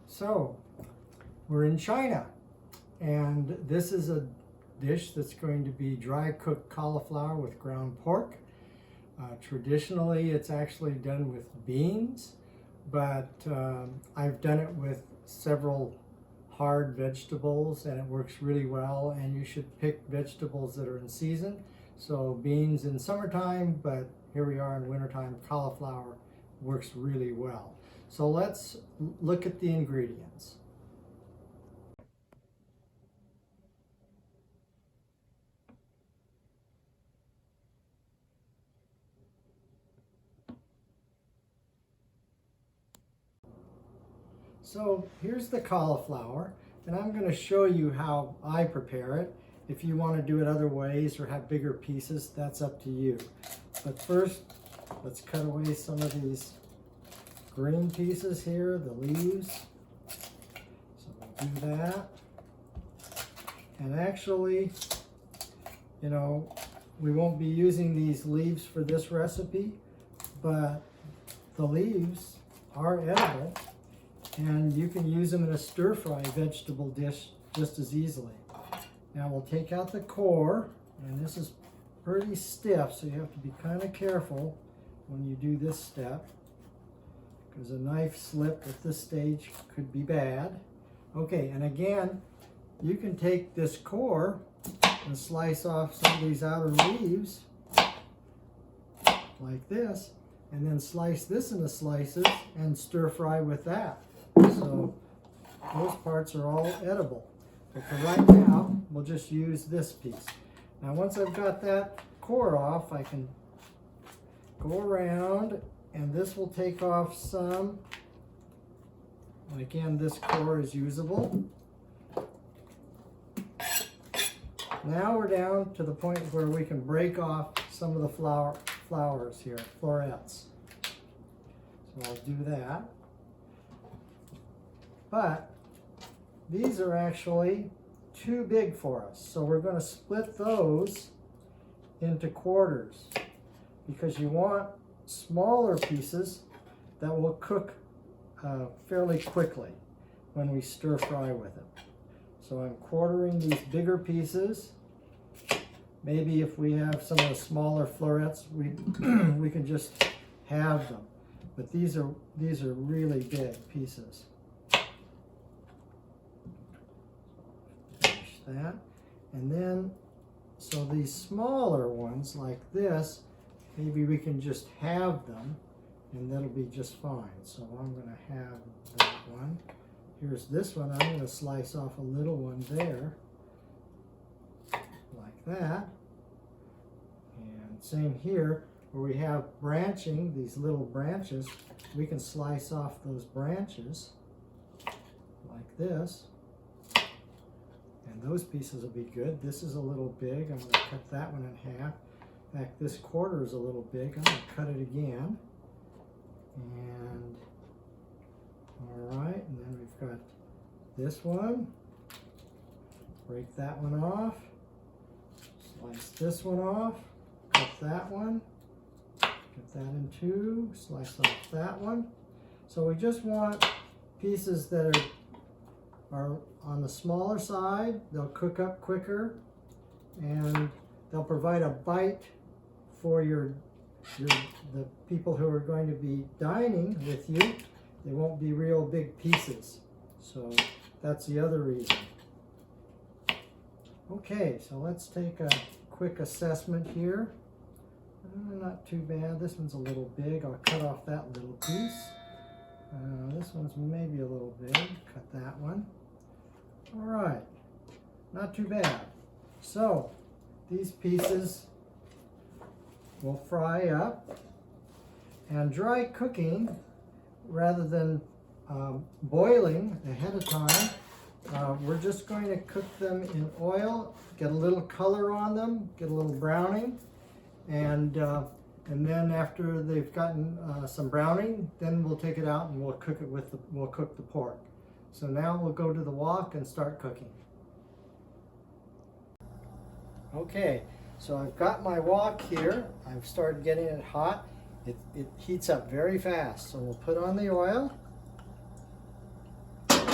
So, we're in China, and this is a dish that's going to be dry cooked cauliflower with ground pork. Traditionally, it's actually done with beans, but I've done it with several hard vegetables, and it works really well. And you should pick vegetables that are in season. So beans in summertime, but here we are in wintertime. Cauliflower works really well. So let's look at the ingredients. So here's the cauliflower, and I'm going to show you how I prepare it. If you want to do it other ways or have bigger pieces, that's up to you. But first, let's cut away some of these green pieces here, the leaves. So we'll do that. And actually, you know, we won't be using these leaves for this recipe, but the leaves are edible, and you can use them in a stir-fry vegetable dish just as easily. Now we'll take out the core, and this is pretty stiff, so you have to be kind of careful when you do this step, because a knife slip at this stage could be bad. Okay, and again, you can take this core and slice off some of these outer leaves like this, and then slice this into slices and stir fry with that. So those parts are all edible. But for right now, we'll just use this piece. Now once I've got that core off, I can go around, and this will take off some. And again, this core is usable. Now we're down to the point where we can break off some of the flowers here, florets. So I'll do that. But these are actually too big for us, so we're going to split those into quarters, because you want smaller pieces that will cook fairly quickly when we stir fry with it. So I'm quartering these bigger pieces. Maybe if we have some of the smaller florets, we we can just have them. But these are really big pieces. Finish that. And then, so these smaller ones like this, maybe we can just have them, and that'll be just fine. So I'm going to have that one. Here's this one. I'm going to slice off a little one there, like that. And same here, where we have branching, these little branches, we can slice off those branches like this. And those pieces will be good. This is a little big. I'm going to cut that one in half. In fact, this quarter is a little big. I'm going to cut it again. And all right, and then we've got this one. Break that one off. Slice this one off. Cut that one. Get that in two. Slice off that one. So we just want pieces that are on the smaller side. They'll cook up quicker, and they'll provide a bite for the people who are going to be dining with you. They won't be real big pieces. So that's the other reason. Okay, so let's take a quick assessment here. Not too bad. This one's a little big. I'll cut off that little piece. This one's maybe a little big. Cut that one. All right, not too bad. So these pieces will fry up, and dry cooking, rather than boiling ahead of time, we're just going to cook them in oil, get a little color on them, get a little browning, and then after they've gotten some browning, then we'll take it out and we'll cook it with we'll cook the pork. So now we'll go to the wok and start cooking. Okay, so I've got my wok here. I've started getting it hot. It heats up very fast, so we'll put on the oil. And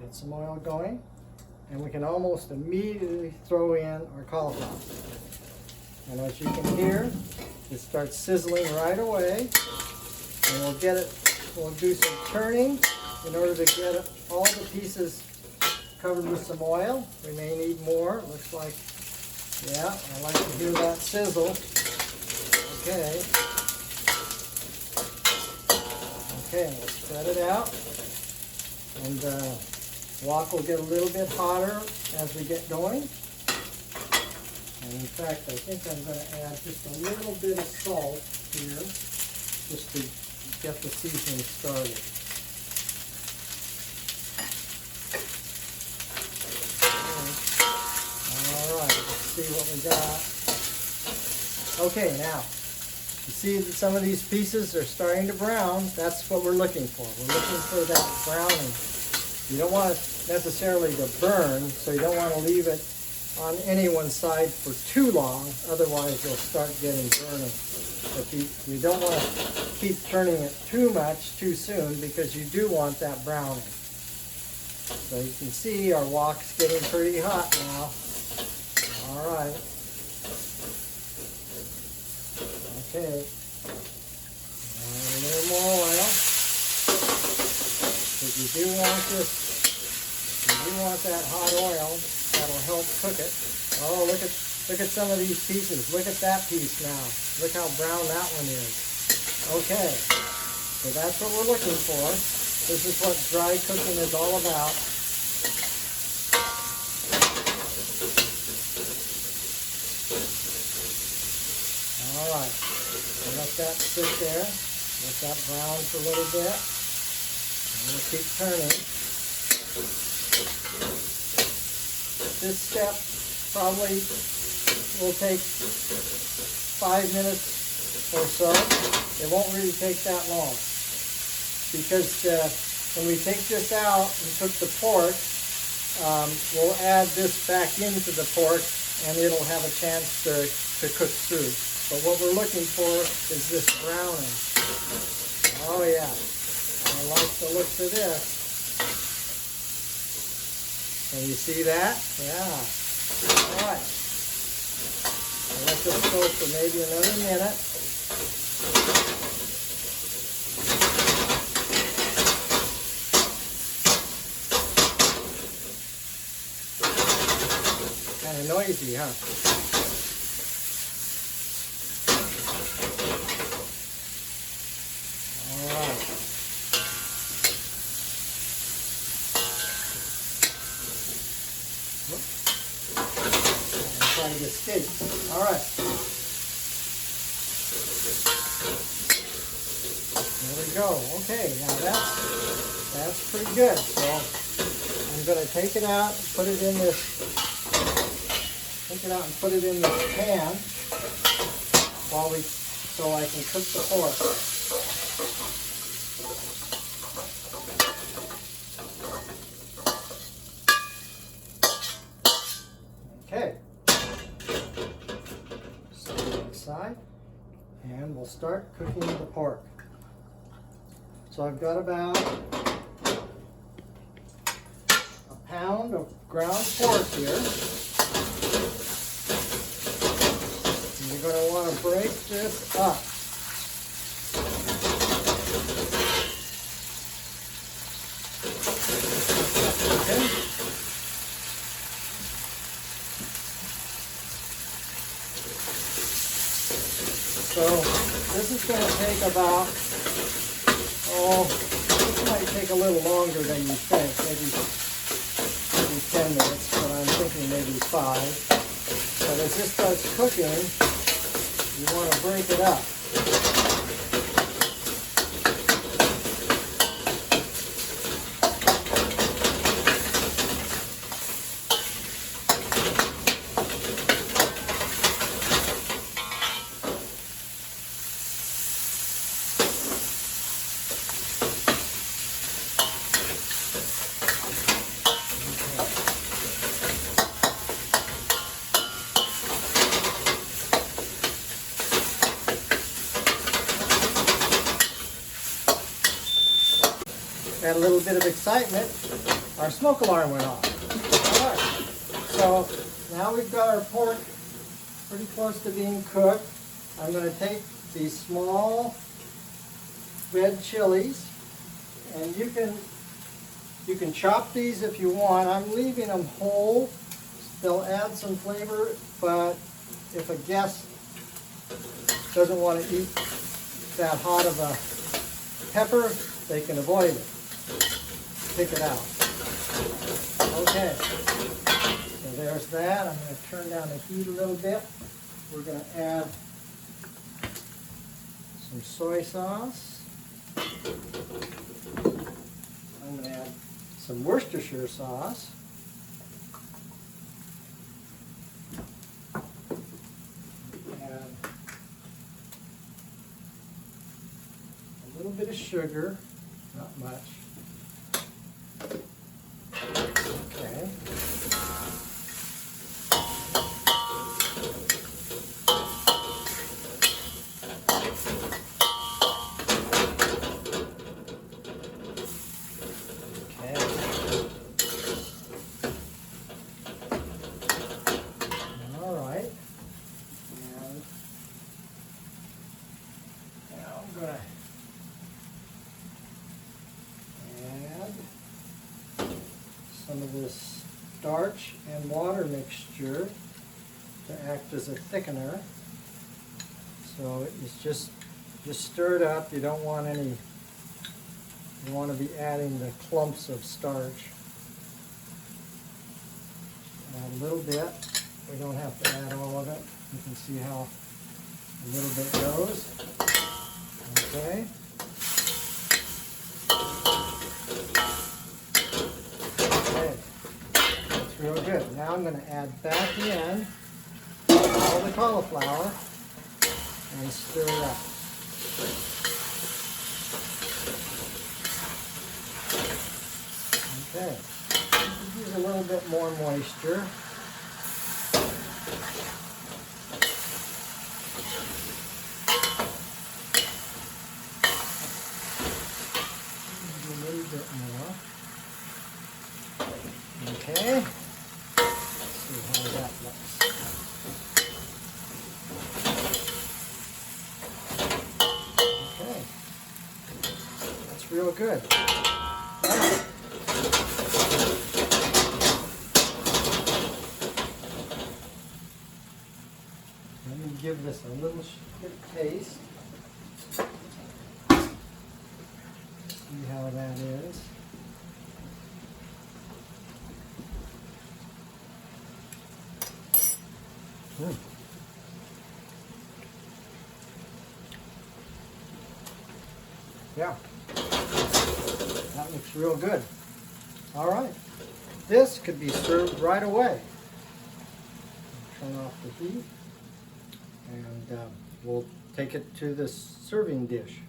Get some oil going, and we can almost immediately throw in our cauliflower. And as you can hear, it starts sizzling right away. And we'll do some turning in order to get all the pieces covered with some oil. We may need more. It looks like, yeah, I like to hear that sizzle. Okay. Okay, we'll spread it out. And wok will get a little bit hotter as we get going. And in fact, I think I'm going to add just a little bit of salt here, just to get the seasoning started. All right, let's see what we got. Okay, now, you see that some of these pieces are starting to brown. That's what we're looking for. We're looking for that browning. You don't want it necessarily to burn, so you don't want to leave it on any one side for too long, otherwise you'll start getting burning. But you don't want to keep turning it too much too soon, because you do want that browning. So you can see our wok's getting pretty hot now. All right. Okay. A little more oil. But you do want this, you do want that hot oil. That'll help cook it. Oh, look at some of these pieces. Look at that piece now. Look how brown that one is. Okay, so that's what we're looking for. This is what dry cooking is all about. All right, so let that sit there. Let that brown for a little bit. And we'll keep turning. This step probably will take 5 minutes or so. It won't really take that long, because when we take this out and cook the pork, we'll add this back into the pork and it'll have a chance to cook through. But what we're looking for is this browning. Oh yeah, I like the looks of this. Can you see that? Yeah. All right. I'll let this go for maybe another minute. Kind of noisy, huh? All right. Trying to escape. All right. There we go. Okay, now that's pretty good. So I'm going to take it out and put it in this. Take it out and put it in this pan so I can cook the pork. Okay. Set it aside, and we'll start cooking the pork. So I've got about a pound of ground pork here. And you're going to want to break this up. Okay. So this is going to take about, this might take a little longer than you think, maybe 10 minutes, but I'm thinking maybe 5. But as this starts cooking, you want to break it up. little bit of excitement, our smoke alarm went off. All right, so now we've got our pork pretty close to being cooked. I'm going to take these small red chilies, and you can chop these if you want. I'm leaving them whole. They'll add some flavor, but if a guest doesn't want to eat that hot of a pepper, they can avoid it. Pick it out. Okay, so there's that. I'm going to turn down the heat a little bit. We're going to add some soy sauce. I'm going to add some Worcestershire sauce. Add a little bit of sugar, not much. Okay. Some of this starch and water mixture to act as a thickener. So it's just stir it up. You don't want any, you want to be adding the clumps of starch. Add a little bit. We don't have to add all of it. You can see how a little bit goes. Okay. Real good. Now I'm going to add back in all the cauliflower and stir it up. Okay. Use a little bit more moisture. Maybe a little bit more. Okay. See how that looks. Okay, that's real good. Now, let me give this a little taste. See how that is. Yeah, that looks real good. All right, this could be served right away. Turn off the heat, and we'll take it to the serving dish.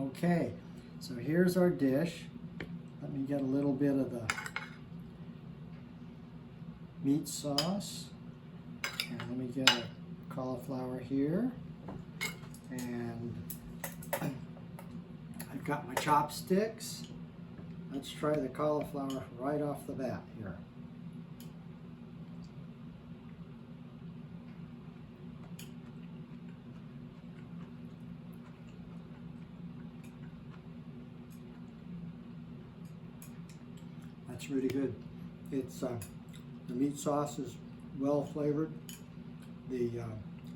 Okay, so here's our dish. Let me get a little bit of the meat sauce. And let me get a cauliflower here. And I've got my chopsticks. Let's try the cauliflower right off the bat here. That's really good. It's the meat sauce is well flavored. The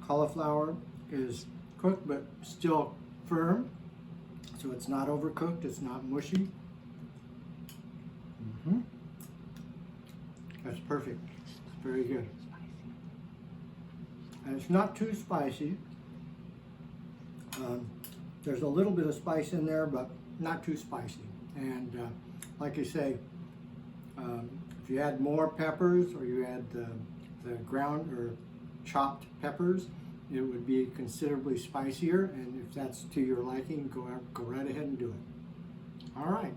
cauliflower is cooked but still firm, so it's not overcooked. It's not mushy. That's perfect. It's very good. And it's not too spicy. There's a little bit of spice in there, but not too spicy. And like I say, if you add more peppers or you add the ground or chopped peppers, it would be considerably spicier. And if that's to your liking, go right ahead and do it. All right.